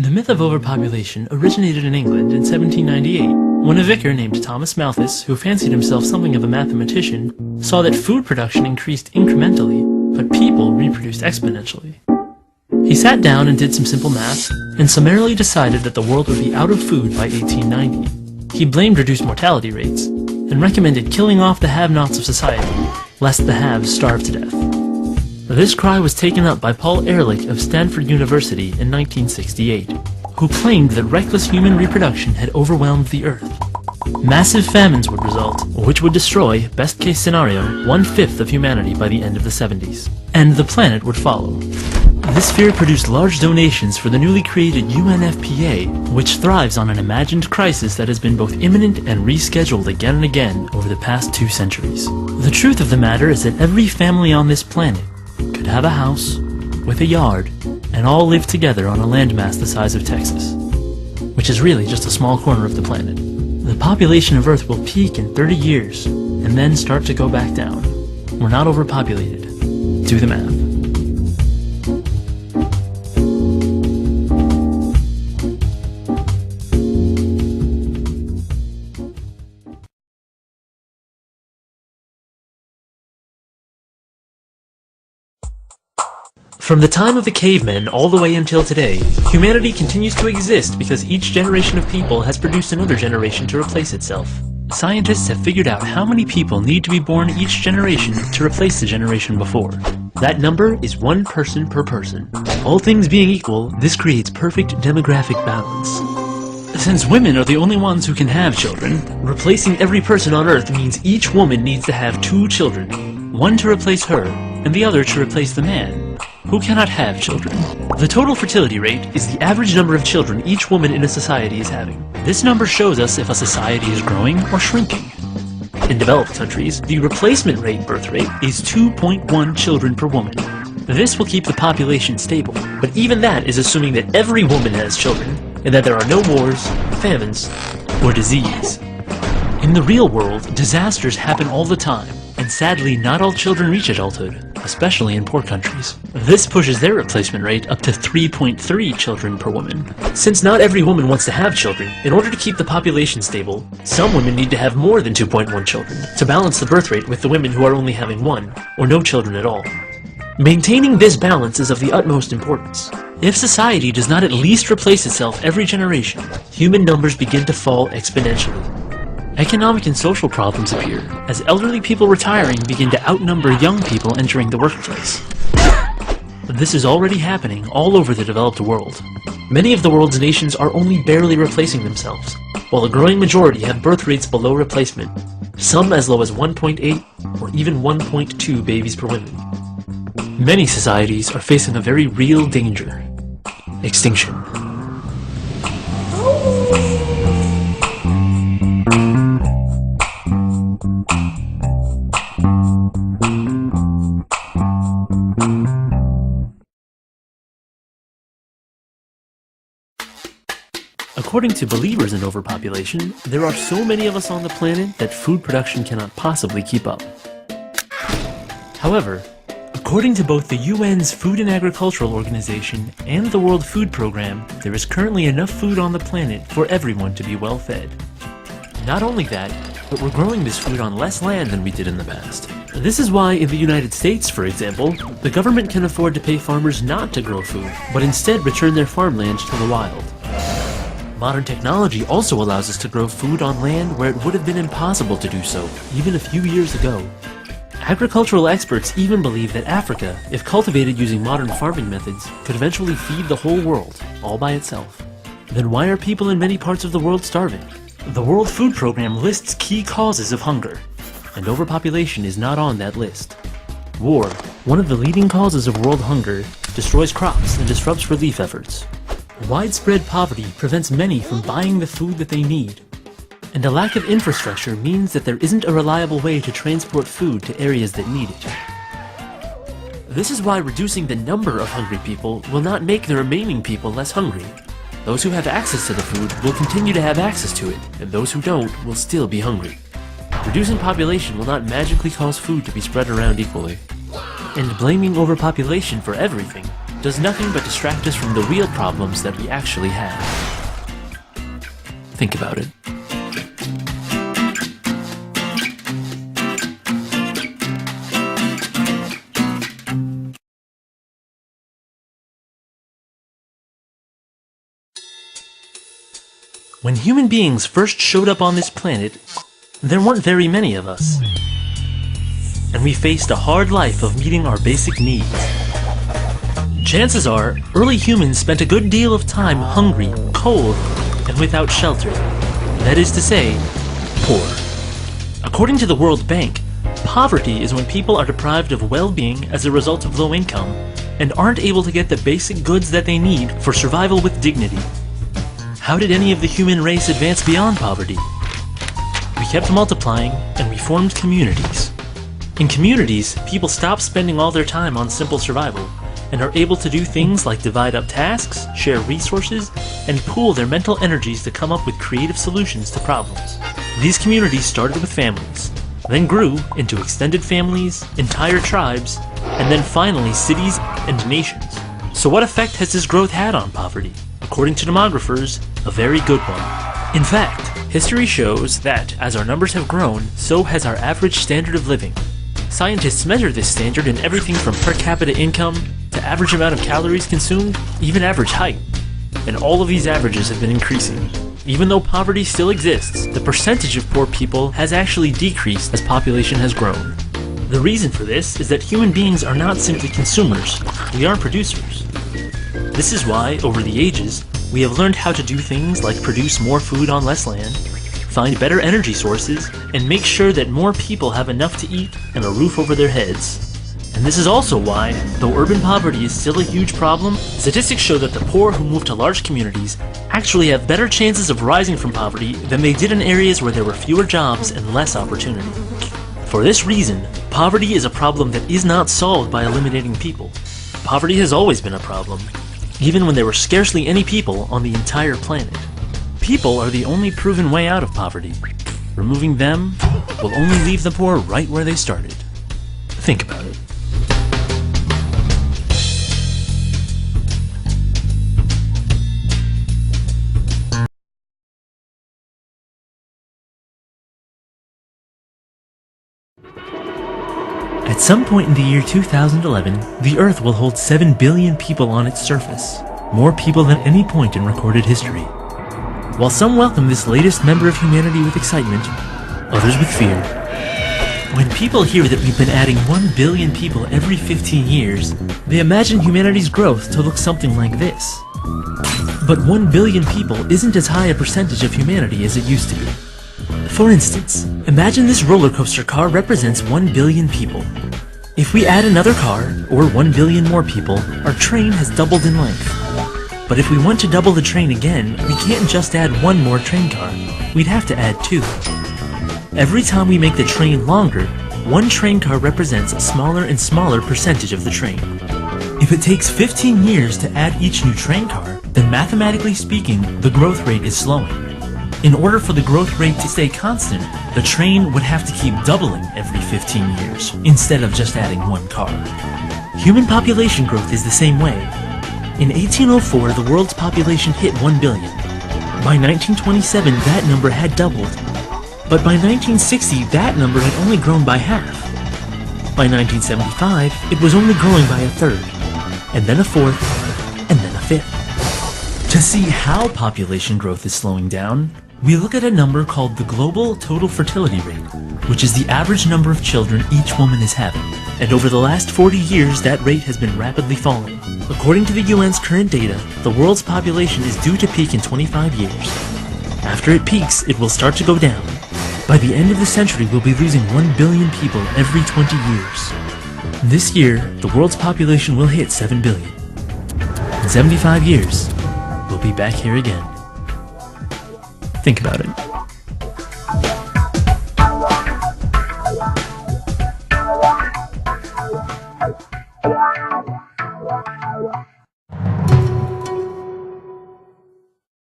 The myth of overpopulation originated in England in 1798, when a vicar named Thomas Malthus, who fancied himself something of a mathematician, saw that food production increased incrementally, but people reproduced exponentially. He sat down and did some simple math, and summarily decided that the world would be out of food by 1890. He blamed reduced mortality rates, and recommended killing off the have-nots of society, lest the haves starve to death. This cry was taken up by Paul Ehrlich of Stanford University in 1968, who claimed that reckless human reproduction had overwhelmed the Earth. Massive famines would result, which would destroy, best-case scenario, 1/5 of humanity by the end of the 70s, and the planet would follow. This fear produced large donations for the newly created UNFPA, which thrives on an imagined crisis that has been both imminent and rescheduled again and again over the past 2 centuries. The truth of the matter is that every family on this planet could have a house, with a yard, and all live together on a landmass the size of Texas, which is really just a small corner of the planet. The population of Earth will peak in 30 years, and then start to go back down. We're not overpopulated. Do the math. From the time of the cavemen all the way until today, humanity continues to exist because each generation of people has produced another generation to replace itself. Scientists have figured out how many people need to be born each generation to replace the generation before. That number is 1 person per person. All things being equal, this creates perfect demographic balance. Since women are the only ones who can have children, replacing every person on Earth means each woman needs to have 2 children, one to replace her, and the other to replace the man, who cannot have children. The total fertility rate is the average number of children each woman in a society is having. This number shows us if a society is growing or shrinking. In developed countries, the replacement rate birth rate is 2.1 children per woman. This will keep the population stable, but even that is assuming that every woman has children, and that there are no wars, famines, or disease. In the real world, disasters happen all the time, and sadly not all children reach adulthood, especially in poor countries. This pushes their replacement rate up to 3.3 children per woman. Since not every woman wants to have children, in order to keep the population stable, some women need to have more than 2.1 children to balance the birth rate with the women who are only having 1, or no children at all. Maintaining this balance is of the utmost importance. If society does not at least replace itself every generation, human numbers begin to fall exponentially. Economic and social problems appear, as elderly people retiring begin to outnumber young people entering the workplace. This is already happening all over the developed world. Many of the world's nations are only barely replacing themselves, while a growing majority have birth rates below replacement, some as low as 1.8 or even 1.2 babies per woman. Many societies are facing a very real danger: extinction. According to believers in overpopulation, there are so many of us on the planet that food production cannot possibly keep up. However, according to both the UN's Food and Agricultural Organization and the World Food Program, there is currently enough food on the planet for everyone to be well fed. Not only that, but we're growing this food on less land than we did in the past. This is why in the United States, for example, the government can afford to pay farmers not to grow food, but instead return their farmland to the wild. Modern technology also allows us to grow food on land where it would have been impossible to do so, even a few years ago. Agricultural experts even believe that Africa, if cultivated using modern farming methods, could eventually feed the whole world, all by itself. Then why are people in many parts of the world starving? The World Food Program lists key causes of hunger, and overpopulation is not on that list. War, one of the leading causes of world hunger, destroys crops and disrupts relief efforts. Widespread poverty prevents many from buying the food that they need. And a lack of infrastructure means that there isn't a reliable way to transport food to areas that need it. This is why reducing the number of hungry people will not make the remaining people less hungry. Those who have access to the food will continue to have access to it, and those who don't will still be hungry. Reducing population will not magically cause food to be spread around equally. And blaming overpopulation for everything does nothing but distract us from the real problems that we actually have. Think about it. When human beings first showed up on this planet, there weren't very many of us. And we faced a hard life of meeting our basic needs. Chances are, early humans spent a good deal of time hungry, cold, and without shelter. That is to say, poor. According to the World Bank, poverty is when people are deprived of well-being as a result of low income and aren't able to get the basic goods that they need for survival with dignity. How did any of the human race advance beyond poverty? We kept multiplying, and we formed communities. In communities, people stop spending all their time on simple survival, and are able to do things like divide up tasks, share resources, and pool their mental energies to come up with creative solutions to problems. These communities started with families, then grew into extended families, entire tribes, and then finally cities and nations. So what effect has this growth had on poverty? According to demographers, a very good one. In fact, history shows that as our numbers have grown, so has our average standard of living. Scientists measure this standard in everything from per capita income to average amount of calories consumed, even average height. And all of these averages have been increasing. Even though poverty still exists, the percentage of poor people has actually decreased as population has grown. The reason for this is that human beings are not simply consumers, we are producers. This is why, over the ages, we have learned how to do things like produce more food on less land, find better energy sources, and make sure that more people have enough to eat and a roof over their heads. And this is also why, though urban poverty is still a huge problem, statistics show that the poor who move to large communities actually have better chances of rising from poverty than they did in areas where there were fewer jobs and less opportunity. For this reason, poverty is a problem that is not solved by eliminating people. Poverty has always been a problem, even when there were scarcely any people on the entire planet. People are the only proven way out of poverty. Removing them will only leave the poor right where they started. Think about it. At some point in the year 2011, the Earth will hold 7 billion people on its surface, more people than any point in recorded history. While some welcome this latest member of humanity with excitement, others with fear. When people hear that we've been adding 1 billion people every 15 years, they imagine humanity's growth to look something like this. But 1 billion people isn't as high a percentage of humanity as it used to be. For instance, imagine this roller coaster car represents 1 billion people. If we add another car, or 1 billion more people, our train has doubled in length. But if we want to double the train again, we can't just add 1 more train car. We'd have to add 2. Every time we make the train longer, 1 train car represents a smaller and smaller percentage of the train. If it takes 15 years to add each new train car, then mathematically speaking, the growth rate is slowing. In order for the growth rate to stay constant, the train would have to keep doubling every 15 years, instead of just adding 1 car. Human population growth is the same way. In 1804, the world's population hit 1 billion. By 1927, that number had doubled. But by 1960, that number had only grown by half. By 1975, it was only growing by a third, and then a fourth, and then a fifth. To see how population growth is slowing down, we look at a number called the global total fertility rate, which is the average number of children each woman is having. And over the last 40 years, that rate has been rapidly falling. According to the UN's current data, the world's population is due to peak in 25 years. After it peaks, it will start to go down. By the end of the century, we'll be losing 1 billion people every 20 years. This year, the world's population will hit 7 billion. In 75 years, we'll be back here again. Think about it.